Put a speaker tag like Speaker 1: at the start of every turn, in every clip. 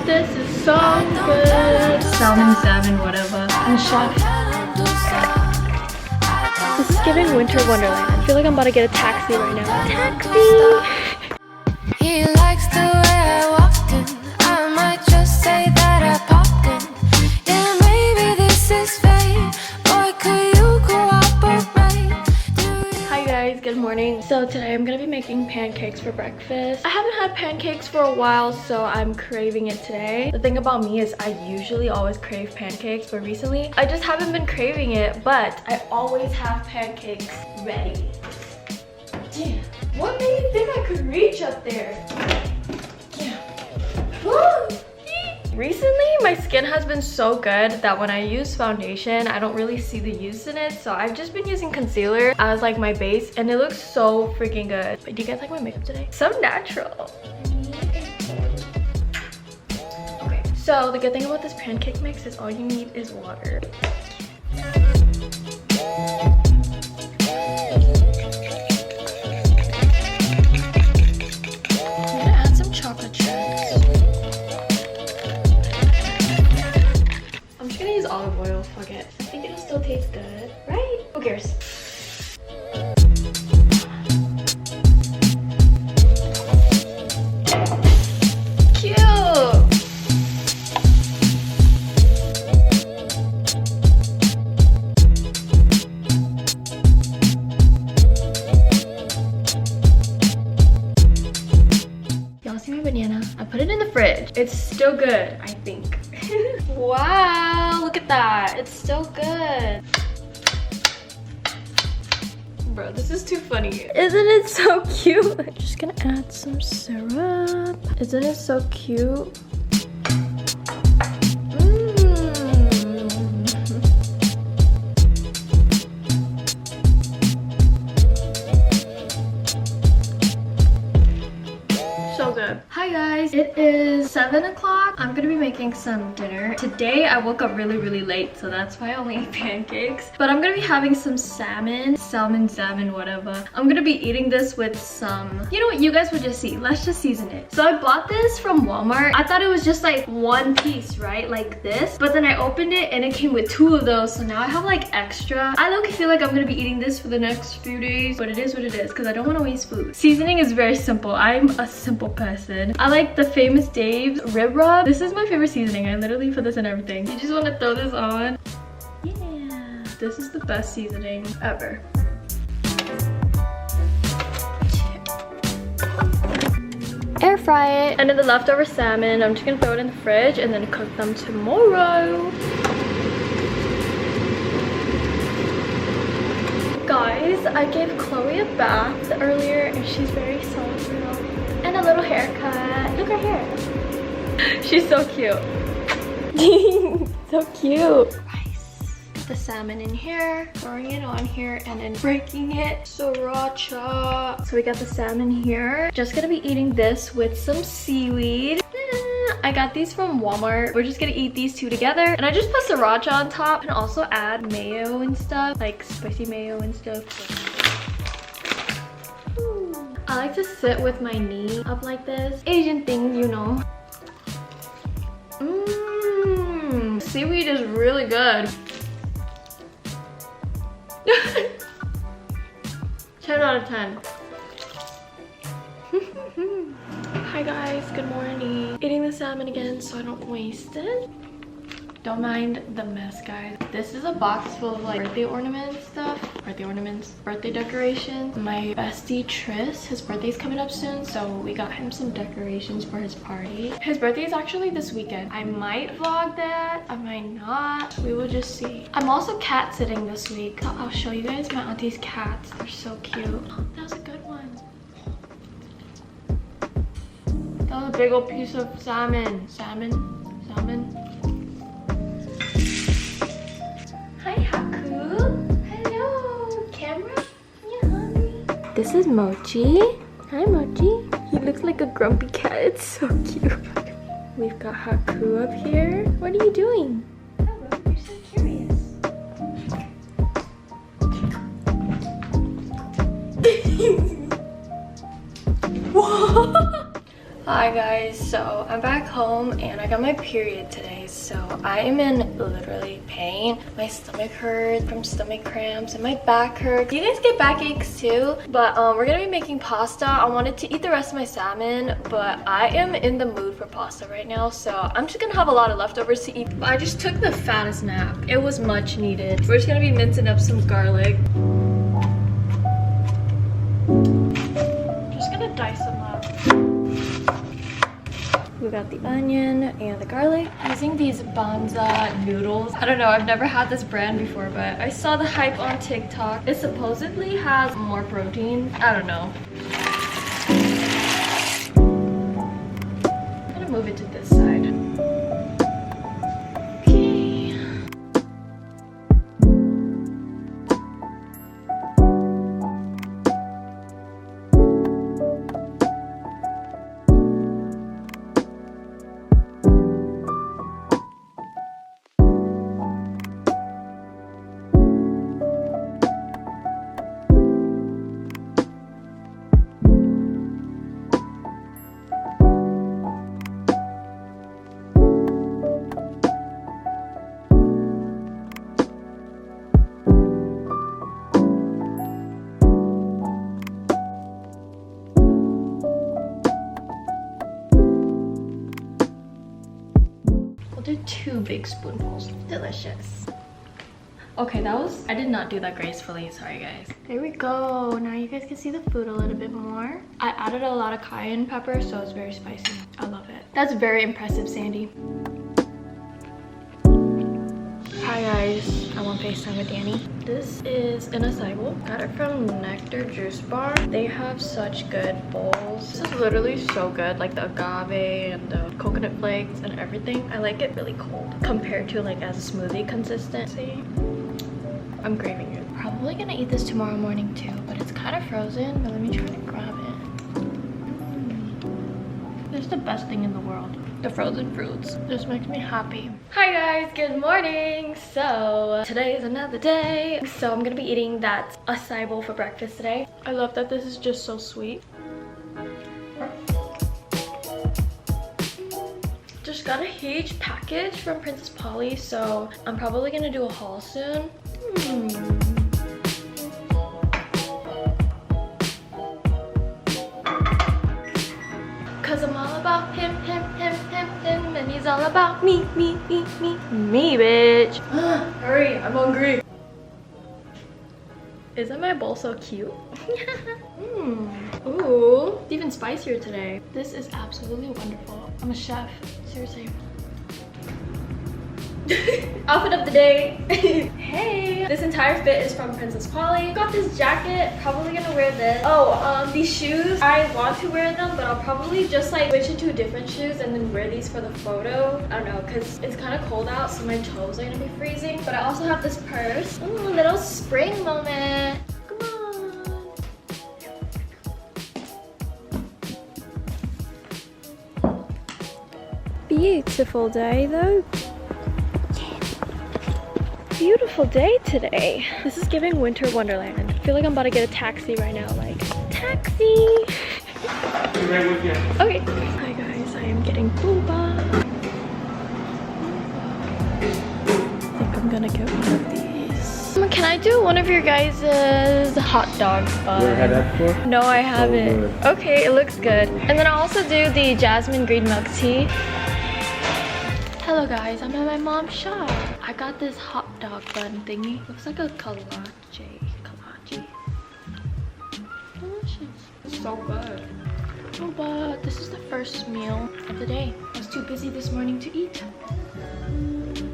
Speaker 1: This is so good. Salmon, whatever. And chef. This is giving winter wonderland. I feel like I'm about to get a taxi right now. Taxi!
Speaker 2: He likes the way I walked in. I might just say that I popped in. Yeah, maybe this is fate. Boy, could you cooperate?
Speaker 1: Hi guys, good morning. So today I'm gonna be making pancakes for breakfast. I haven't had pancakes for a while, so I'm craving it today. The thing about me is I usually always crave pancakes, but recently I just haven't been craving it, but I always have pancakes ready. Damn, what made you think I could reach up there? Yeah. Recently, my skin has been so good that when I use foundation, I don't really see the use in it. So I've just been using concealer as like my base, and it looks so freaking good. Do you guys like my makeup today? So natural. Okay, so the good thing about this pancake mix is all you need is water. I'm gonna add some chocolate chips. I'm just gonna use olive oil, fuck it. I think it'll still taste good, right? Who cares? Cute! Y'all see my banana? I put it in the fridge. It's still good, I think. Wow, look at that. It's still good. Bro, this is too funny. Isn't it so cute? I'm just gonna add some syrup. Isn't it so cute? So good. Hi guys, it is 7 o'clock. I'm gonna be making some dinner. Today I woke up really late, so that's why I only ate pancakes. But I'm gonna be having some salmon, whatever. I'm gonna be eating this with some, you know what, you guys would just see. Let's just season it. So I bought this from Walmart. I thought it was just like one piece, right? Like this. But then I opened it and it came with 2 of those. So now I have like extra. I low-key feel like I'm gonna be eating this for the next few days, but it is what it is because I don't want to waste food. Seasoning is very simple. I'm a simple person. I like the Famous Dave's rib rub. This is my favorite seasoning. I literally put this in everything. You just want to throw this on. Yeah, this is the best seasoning ever. Air fry it, and then the leftover salmon, I'm just gonna throw it in the fridge and then cook them tomorrow. Guys, I gave Chloe a bath earlier and she's very soft now. And a little haircut. Look at her hair. She's so cute. So cute. Rice. The salmon in here, throwing it on here, and then breaking it. Sriracha. So we got the salmon here. Just gonna be eating this with some seaweed. I got these from Walmart. We're just gonna eat these 2 together. And I just put sriracha on top and also add mayo and stuff, like spicy mayo and stuff. I like to sit with my knee up like this. Asian thing, you know. Mmm, seaweed is really good. 10 out of 10. Hi guys, good morning. Eating the salmon again so I don't waste it. Don't mind the mess, guys. This is a box full of like birthday ornament stuff. Birthday decorations. My bestie Tris, his birthday's coming up soon, so we got him some decorations for his party. His birthday is actually this weekend. I might vlog that, I might not. We will just see. I'm also cat sitting this week. I'll show you guys my auntie's cats. They're so cute. Oh, that was a good one. That was a big old piece of salmon. Salmon. Hi, Haku. Hello, camera. Yeah, honey. This is Mochi. Hi, Mochi. He looks like a grumpy cat. It's so cute. We've got Haku up here. What are you doing? Hello, you're so curious. What? Hi guys, so I'm back home and I got my period today, so I am in literally pain. My stomach hurts from stomach cramps and my back hurts. You guys get backaches too? But we're gonna be making pasta. I wanted to eat the rest of my salmon, but I am in the mood for pasta right now, so I'm just gonna have a lot of leftovers to eat. I just took the fattest nap. It was much needed. We're just gonna be mincing up some garlic. Just gonna dice them up. We got the onion and the garlic. Using these banza noodles. I don't know, I've never had this brand before, but I saw the hype on TikTok. It supposedly has more protein. I don't know. I'm gonna move it to this side. Okay. Do 2 big spoonfuls. Delicious. Okay, I did not do that gracefully, sorry guys. There we go. Now you guys can see the food a little bit more. I added a lot of cayenne pepper, so it's very spicy. I love it. That's very impressive, Sandy. Hi guys, I'm on FaceTime with Danny. This is an acai bowl. Got it from Nectar Juice Bar. They have such good bowls. This is literally so good, like the agave and the coconut flakes and everything. I like it really cold compared to like as a smoothie consistency. I'm craving it. Probably gonna eat this tomorrow morning too, but it's kind of frozen, but let me try to grab it. This is the best thing in the world. The frozen fruits. This makes me happy. Hi guys, good morning. So today is another day. So I'm gonna be eating that acai bowl for breakfast today. I love that this is just so sweet. Just got a huge package from Princess Polly, so I'm probably gonna do a haul soon. Cause I'm all about him, and he's all about me, bitch. Hurry, I'm hungry. Isn't my bowl so cute? Ooh, it's even spicier today. This is absolutely wonderful. I'm a chef, seriously. Outfit of the day. Hey, this entire fit is from Princess Polly. Got this jacket, probably gonna wear this. Oh, these shoes, I want to wear them, but I'll probably just like switch into different shoes and then wear these for the photo. I don't know, because it's kind of cold out, so my toes are gonna be freezing. But I also have this purse. Ooh, little spring moment. Come on. Beautiful day though. Beautiful day today. This is giving winter wonderland. I feel like I'm about to get a taxi right now, like taxi.
Speaker 3: Right with you.
Speaker 1: Okay. Hi guys, I am getting Boba. I think I'm gonna get one of these. Can I do one of your guys' hot dog buns?
Speaker 3: You ever had that before?
Speaker 1: No, I haven't.
Speaker 3: Oh,
Speaker 1: okay, it looks good. And then I'll also do the jasmine green milk tea. Hello guys, I'm at my mom's shop. I got this hot dog bun thingy. Looks like a kolache. Delicious. It's so good. Oh, but this is the first meal of the day. I was too busy this morning to eat.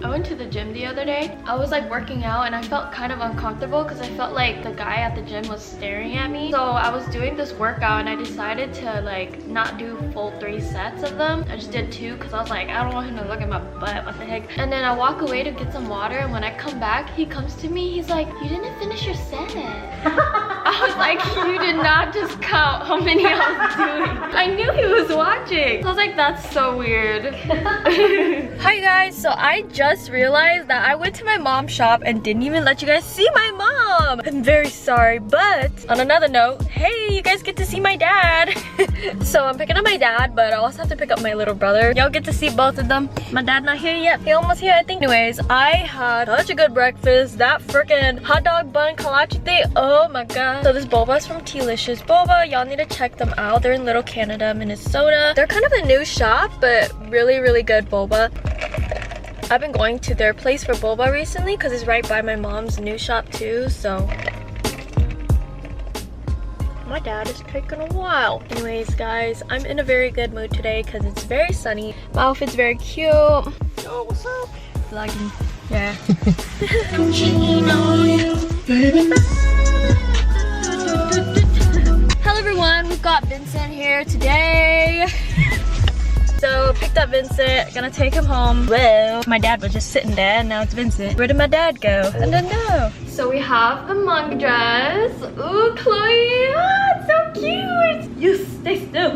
Speaker 1: I went to the gym the other day. I was like working out and I felt kind of uncomfortable because I felt like the guy at the gym was staring at me. So I was doing this workout and I decided to like not do full 3 sets of them. I just did 2 because I was like, I don't want him to look at my butt, what the heck. And then I walk away to get some water and when I come back, he comes to me, he's like, you didn't finish your set. I I was like, you did not just count how many I was doing. I knew he was watching. I was like, that's so weird. Hi guys, so I just realized that I went to my mom's shop and didn't even let you guys see my mom. I'm very sorry, but on another note, hey, you guys get to see my dad. So I'm picking up my dad, but I also have to pick up my little brother. Y'all get to see both of them. My dad not here yet. He almost here, I think. Anyways, I had such a good breakfast. That freaking hot dog bun kolache thing, oh my god. So this boba is from Delicious Boba. Y'all need to check them out. They're in Little Canada, Minnesota. They're kind of a new shop, but really, really good boba. I've been going to their place for boba recently because it's right by my mom's new shop too, so my dad is taking a while. Anyways, guys, I'm in a very good mood today because it's very sunny. My outfit's very cute. Yo, what's up? Vlogging. Yeah. Hello everyone, we've got Vincent here today. So picked up Vincent, gonna take him home. Well, my dad was just sitting there and now it's Vincent. Where did my dad go? I don't know. So we have the Hmong dress. Ooh, Chloe, it's so cute. You stay still,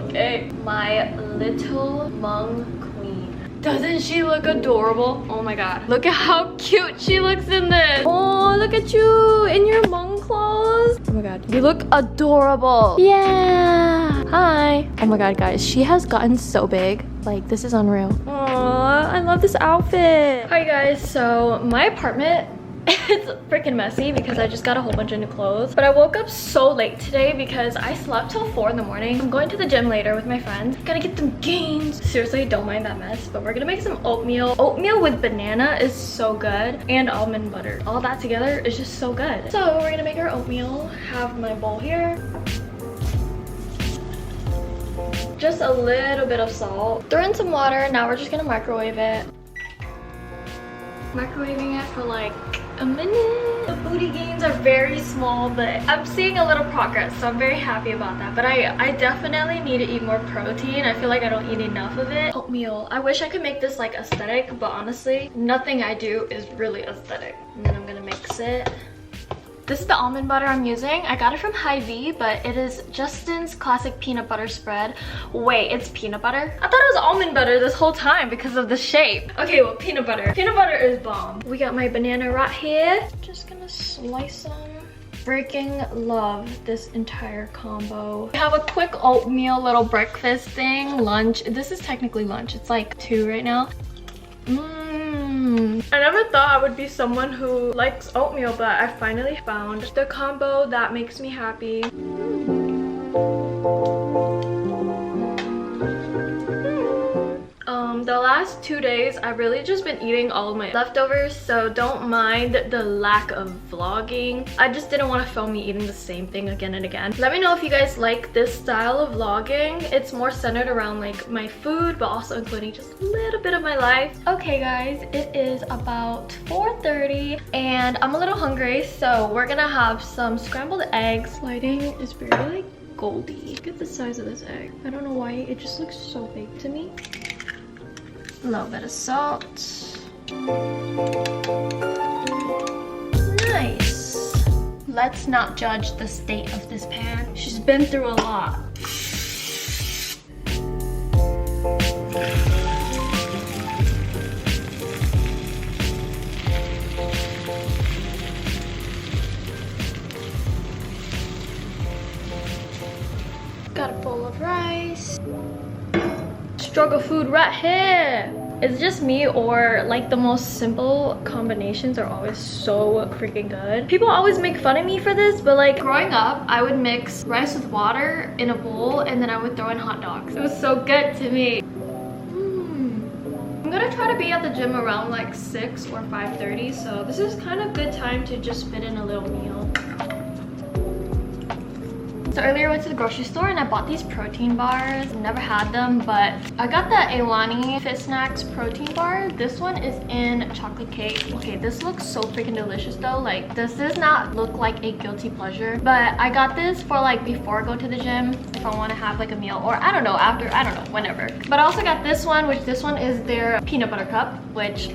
Speaker 1: okay? My little Hmong queen. Doesn't she look adorable? Oh my god, look at how cute she looks in this. Oh, look at you in your Hmong clothes. Oh my god, you look adorable. Yeah, hi. Oh my god, guys, she has gotten so big. Like, this is unreal. Aww, I love this outfit. Hi guys, so my apartment, it's freaking messy because I just got a whole bunch of new clothes. But I woke up so late today because I slept till 4 in the morning. I'm going to the gym later with my friends. Gotta get them gains. Seriously, don't mind that mess. But we're gonna make some oatmeal. Oatmeal with banana is so good. And almond butter. All that together is just so good. So we're gonna make our oatmeal. Have my bowl here. Just a little bit of salt. Throw in some water. Now we're just gonna microwave it. Microwaving it for like a minute. The booty gains are very small, but I'm seeing a little progress, so I'm very happy about that. But I definitely need to eat more protein. I feel like I don't eat enough of it. Oatmeal. I wish I could make this like aesthetic, but honestly, nothing I do is really aesthetic. And then I'm gonna mix it. This is the almond butter I'm using. I got it from Hy-Vee, but it is Justin's classic peanut butter spread. Wait, it's peanut butter? I thought it was almond butter this whole time because of the shape. Okay, well, peanut butter. Peanut butter is bomb. We got my banana right here. Just gonna slice them. Freaking love this entire combo. We have a quick oatmeal little breakfast thing, lunch. This is technically lunch. It's like 2 right now. I never thought I would be someone who likes oatmeal, but I finally found the combo that makes me happy. The last 2 days, I've really just been eating all of my leftovers, so don't mind the lack of vlogging. I just didn't want to film me eating the same thing again and again. Let me know if you guys like this style of vlogging. It's more centered around like my food, but also including just a little bit of my life. Okay guys, it is about 4:30 and I'm a little hungry, so we're gonna have some scrambled eggs. Lighting is very like goldy. Look at the size of this egg. I don't know why, it just looks so big to me. A little bit of salt. Nice. Let's not judge the state of this pan. She's been through a lot. Got a bowl of rice. Struggle food right here. It's just me, or like the most simple combinations are always so freaking good. People always make fun of me for this, but like growing up, I would mix rice with water in a bowl and then I would throw in hot dogs. It was so good to me. I'm gonna try to be at the gym around like 6 or 5:30, so this is kind of good time to just fit in a little meal. So earlier I went to the grocery store and I bought these protein bars. Never had them, but I got the Alani Fit Snacks protein bar. This one is in chocolate cake. Okay, this looks so freaking delicious though. Like, this does not look like a guilty pleasure, but I got this for like before I go to the gym if I want to have like a meal, or I don't know, after, I don't know, whenever. But I also got this one, which this one is their peanut butter cup, which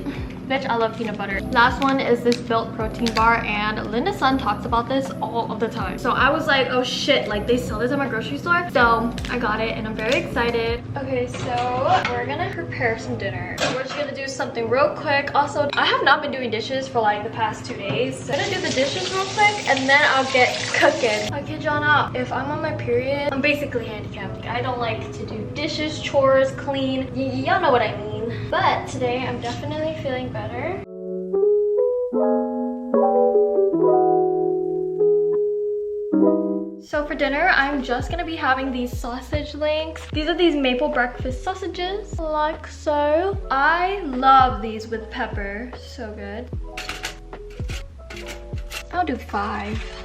Speaker 1: Bitch, I love peanut butter. Last one is this Built protein bar, and Linda's son talks about this all of the time. So I was like, oh shit, like they sell this at my grocery store. So I got it and I'm very excited. Okay, so we're gonna prepare some dinner. So we're just gonna do something real quick. Also, I have not been doing dishes for like the past 2 days. So I'm gonna do the dishes real quick and then I'll get cooking. I kid y'all not, if I'm on my period, I'm basically handicapped. I don't like to do dishes, chores, clean. Y'all know what I mean. But today I'm definitely feeling better. So for dinner, I'm just gonna be having these sausage links. These are these maple breakfast sausages, like so. I love these with pepper, so good. I'll do 5.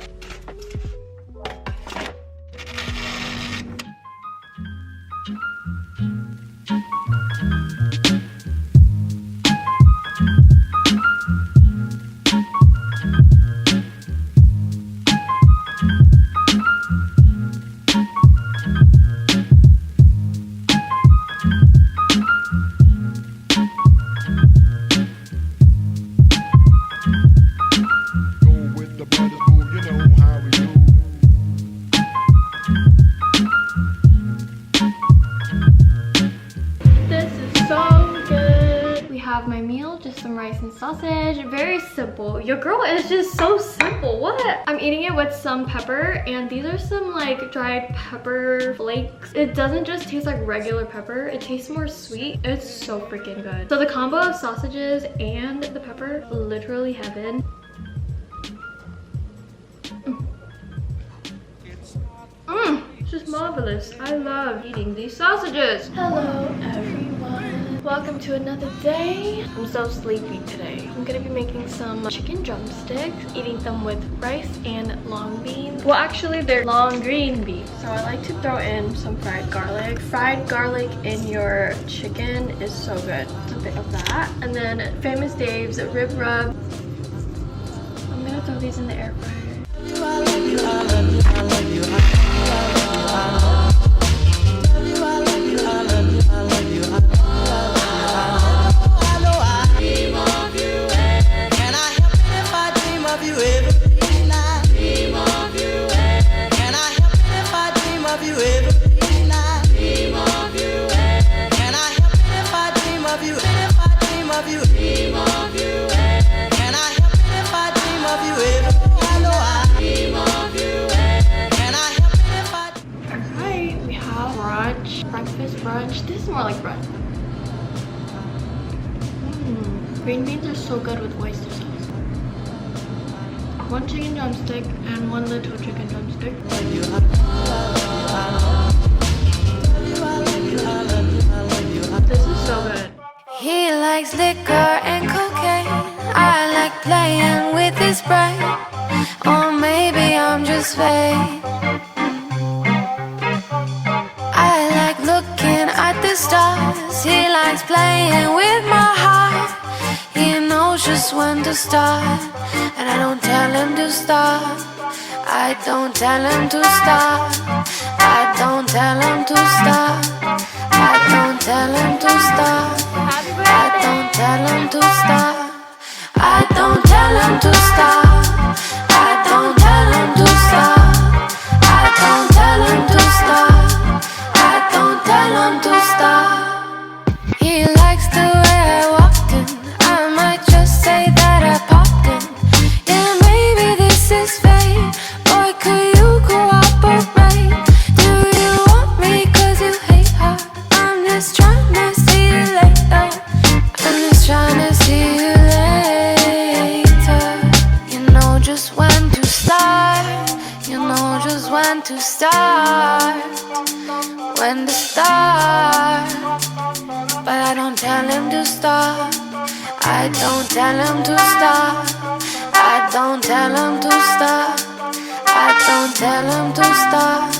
Speaker 1: My meal, just some rice and sausage. Very simple. Your girl is just so simple. What? I'm eating it with some pepper, and these are some like dried pepper flakes. It doesn't just taste like regular pepper, it tastes more sweet. It's so freaking good. So the combo of sausages and the pepper, literally heaven. It's just marvelous. I love eating these sausages. Hello everyone. Welcome to another day. I'm so sleepy today. I'm gonna be making some chicken drumsticks, eating them with rice and long beans. Well, actually they're long green beans. So I like to throw in some fried garlic. Fried garlic in your chicken is so good. It's a bit of that. And then Famous Dave's rib rub. I'm gonna throw these in the air fryer. Breakfast brunch. This is more like brunch. Green beans are so good with oyster sauce. 1 chicken drumstick and 1 little chicken drumstick. This is so good.
Speaker 2: He likes liquor and cocaine. I like playing with his brain. Or maybe I'm just fake. I like looking at the stars. He likes playing with my heart. He knows just when to start, and I don't tell him to stop. I don't tell him to stop. I don't tell him to stop. I don't tell him to stop. I don't tell him to stop. I don't tell him to stop. I don't tell him to stop. I don't tell him to stop. I don't tell him to stop. He likes the way I walked in. I might just say that I popped in. Yeah, maybe this is fate. Boy, could you cooperate? Do you want me cause you hate her? I'm just trying to see you later. I'm just trying to see you later. You know just when to start. You know just when to start. When to start. But I don't tell him to stop. I don't tell him to stop. I don't tell him to stop. I don't tell him to stop.